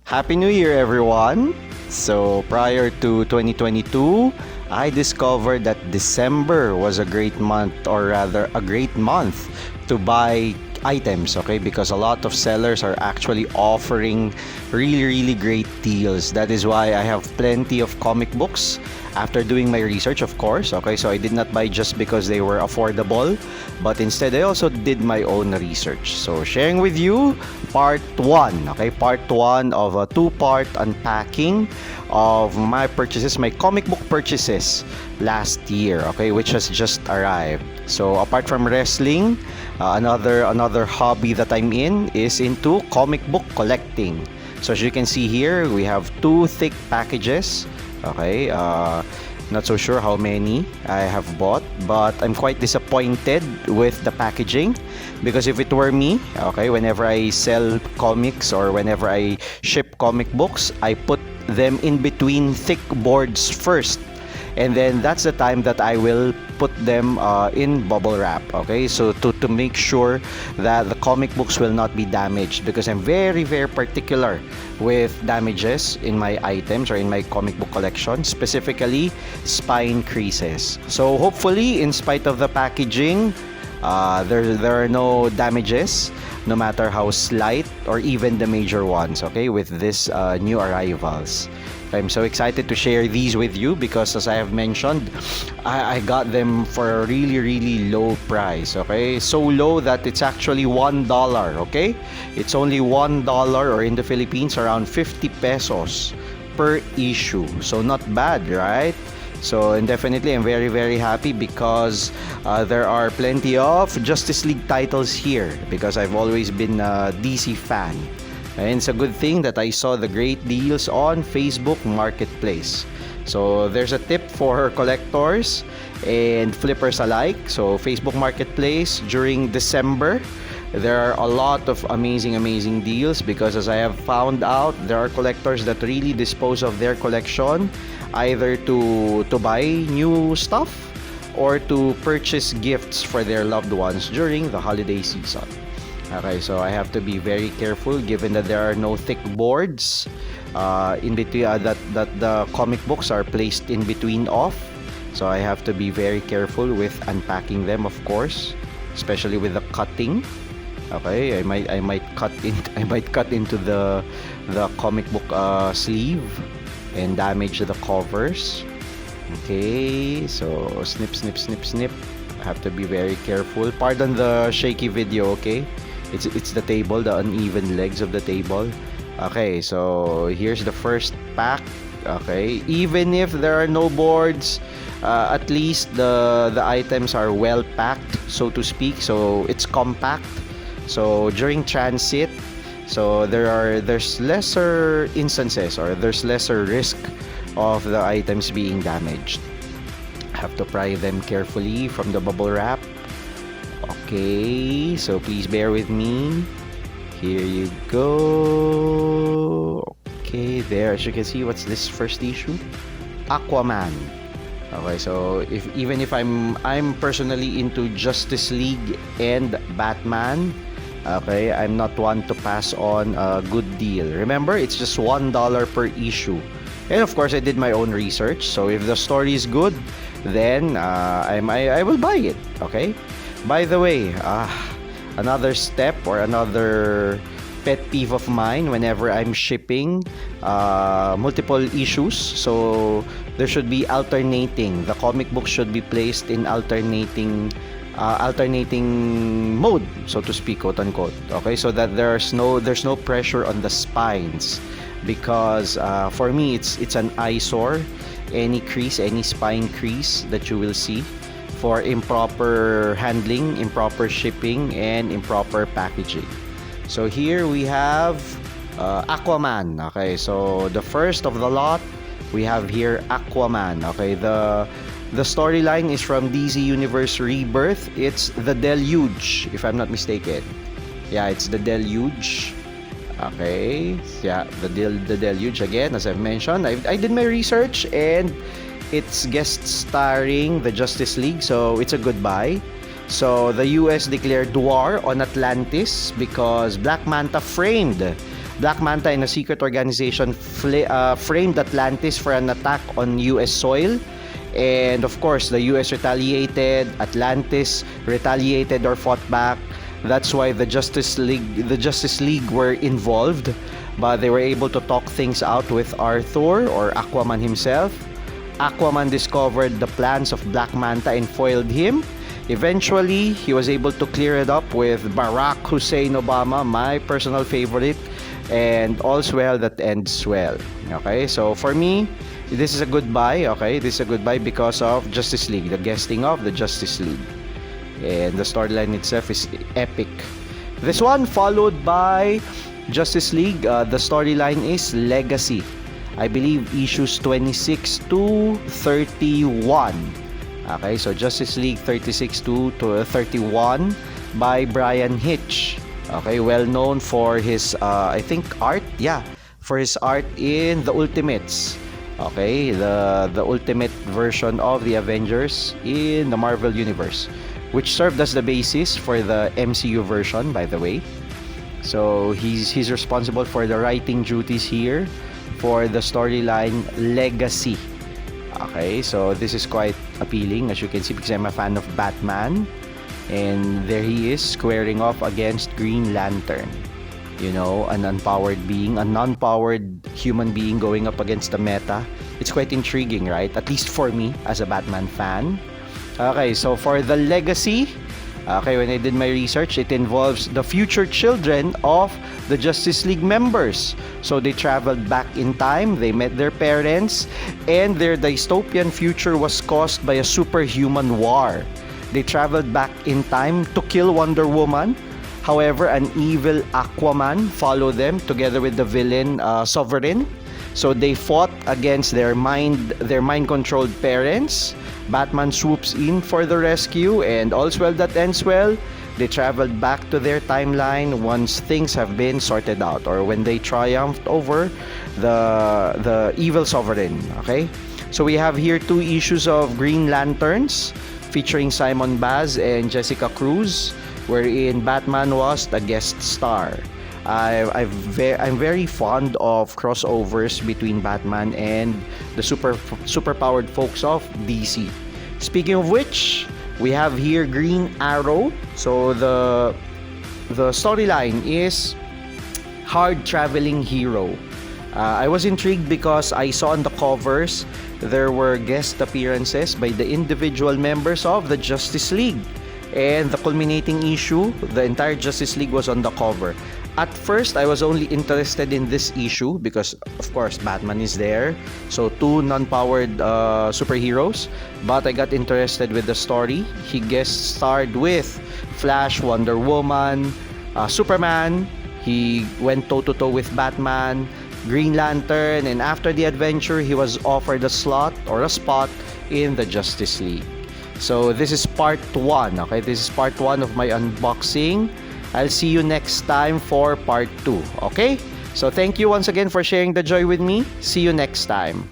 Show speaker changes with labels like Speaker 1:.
Speaker 1: Happy New Year, everyone! So, prior to 2022, I discovered that December was a great month, or rather, a great month to buy items, okay? Because a lot of sellers are actually offering really great deals. That is why I have plenty of comic books after doing my research, of course, okay? So, I did not buy just because they were affordable, but instead, I also did my own research. So, sharing with you part 1, okay? Part 1 of a two-part unpacking of my purchases, my comic book purchases last year, okay, which has just arrived. So apart from wrestling, another hobby that I'm in is into comic book collecting. So as you can see here, we have two thick packages, okay. Not so sure how many I have bought, but I'm quite disappointed with the packaging because if it were me, okay, whenever I sell comics or whenever I ship comic books, I put them in between thick boards first, and then that's the time that I will put them in bubble wrap, okay, so to make sure that the comic books will not be damaged, because I'm very particular with damages in my items or in my comic book collection, specifically spine creases. So hopefully, in spite of the packaging, there are no damages, no matter how slight or even the major ones, okay, with this new arrivals. I'm so excited to share these with you because, as I have mentioned, I got them for a really low price, okay? So low that it's actually $1, okay? It's only $1, or in the Philippines, around 50 pesos per issue. So not bad, right? So, and definitely I'm very happy because there are plenty of Justice League titles here because I've always been a DC fan. And it's a good thing that I saw the great deals on Facebook Marketplace. So there's a tip for collectors and flippers alike. So Facebook Marketplace during December, there are a lot of amazing deals because, as I have found out, there are collectors that really dispose of their collection either to buy new stuff or to purchase gifts for their loved ones during the holiday season. Okay, so I have to be very careful given that there are no thick boards in between, that the comic books are placed in between of. So I have to be very careful with unpacking them, of course, especially with the cutting. Okay, I might cut into the comic book sleeve and damage the covers. Okay, so snip. I have to be very careful. Pardon the shaky video, okay? It's the table, the uneven legs of the table. Okay, so here's the first pack. Okay, even if there are no boards, at least the items are well packed, so to speak. So it's compact. So during transit, so there's lesser instances, or there's lesser risk of the items being damaged. Have to pry them carefully from the bubble wrap. Okay, so please bear with me. Here you go. Okay, there, as you can see, what's this first issue? Aquaman. Okay, so even if I'm personally into Justice League and Batman, okay, I'm not one to pass on a good deal. Remember, it's just $1 per issue. And of course, I did my own research. So if the story is good, then I will buy it. Okay. By the way, another step or another pet peeve of mine whenever I'm shipping multiple issues. So there should be alternating. The comic book should be placed in alternating mode, so to speak, quote unquote. Okay, so that there's no pressure on the spines, because for me it's an eyesore, any crease, any spine crease that you will see for improper handling, improper shipping, and improper packaging. So here we have Aquaman. Okay, so the first of the lot, we have here Aquaman. Okay, the storyline is from DC Universe Rebirth. It's the Deluge, if I'm not mistaken. Yeah, it's the Deluge. Okay, yeah, the Deluge again, as I've mentioned. I did my research, and it's guest starring the Justice League, so it's a good buy. So the US declared war on Atlantis because Black Manta framed Black Manta and a secret organization framed Atlantis for an attack on US soil. And of course, the US retaliated, Atlantis retaliated or fought back. That's why the Justice League were involved, but they were able to talk things out with Arthur or Aquaman himself. Aquaman discovered the plans of Black Manta and foiled him. Eventually, he was able to clear it up with Barack Hussein Obama, my personal favorite, and all's well that ends well. Okay, so for me, this is a goodbye. Okay, this is a goodbye because of Justice League, the guesting of the Justice League, and the storyline itself is epic. This one followed by Justice League. The storyline is Legacy. I believe issues 26 to 31. Okay, so Justice League 36 to 31 by Brian Hitch. Okay, well known for his I think art. Yeah, for his art in the Ultimates. Okay, the ultimate version of the Avengers in the Marvel Universe, which served as the basis for the MCU version, by the way. So he's responsible for the writing duties here for the storyline Legacy. Okay, so this is quite appealing, as you can see, because I'm a fan of Batman, and there he is squaring off against Green Lantern. You know, an unpowered being, a non-powered human being going up against the meta. It's quite intriguing, right? At least for me as a Batman fan. Okay, so for the Legacy, okay, when I did my research, it involves the future children of the Justice League members. So they traveled back in time, they met their parents, and their dystopian future was caused by a superhuman war. They traveled back in time to kill Wonder Woman. However, an evil Aquaman followed them together with the villain Sovereign. So they fought against their mind-controlled parents. Batman swoops in for the rescue, and all's well that ends well. They traveled back to their timeline once things have been sorted out, or when they triumphed over the evil Sovereign. Okay, so we have here 2 issues of Green Lanterns featuring Simon Baz and Jessica Cruz, wherein Batman was the guest star. I'm very fond of crossovers between Batman and the super-powered folks of DC. Speaking of which, we have here Green Arrow. So the storyline is hard traveling hero. I was intrigued because I saw on the covers there were guest appearances by the individual members of the Justice League. And the culminating issue, the entire Justice League was on the cover. At first, I was only interested in this issue because, of course, Batman is there. So 2 non-powered superheroes. But I got interested with the story. He guest starred with Flash, Wonder Woman, Superman. He went toe-to-toe with Batman, Green Lantern, and after the adventure, he was offered a slot or a spot in the Justice League. So this is part 1. Okay, this is part 1 of my unboxing. I'll see you next time for part 2. Okay, so thank you once again for sharing the joy with me. See you next time.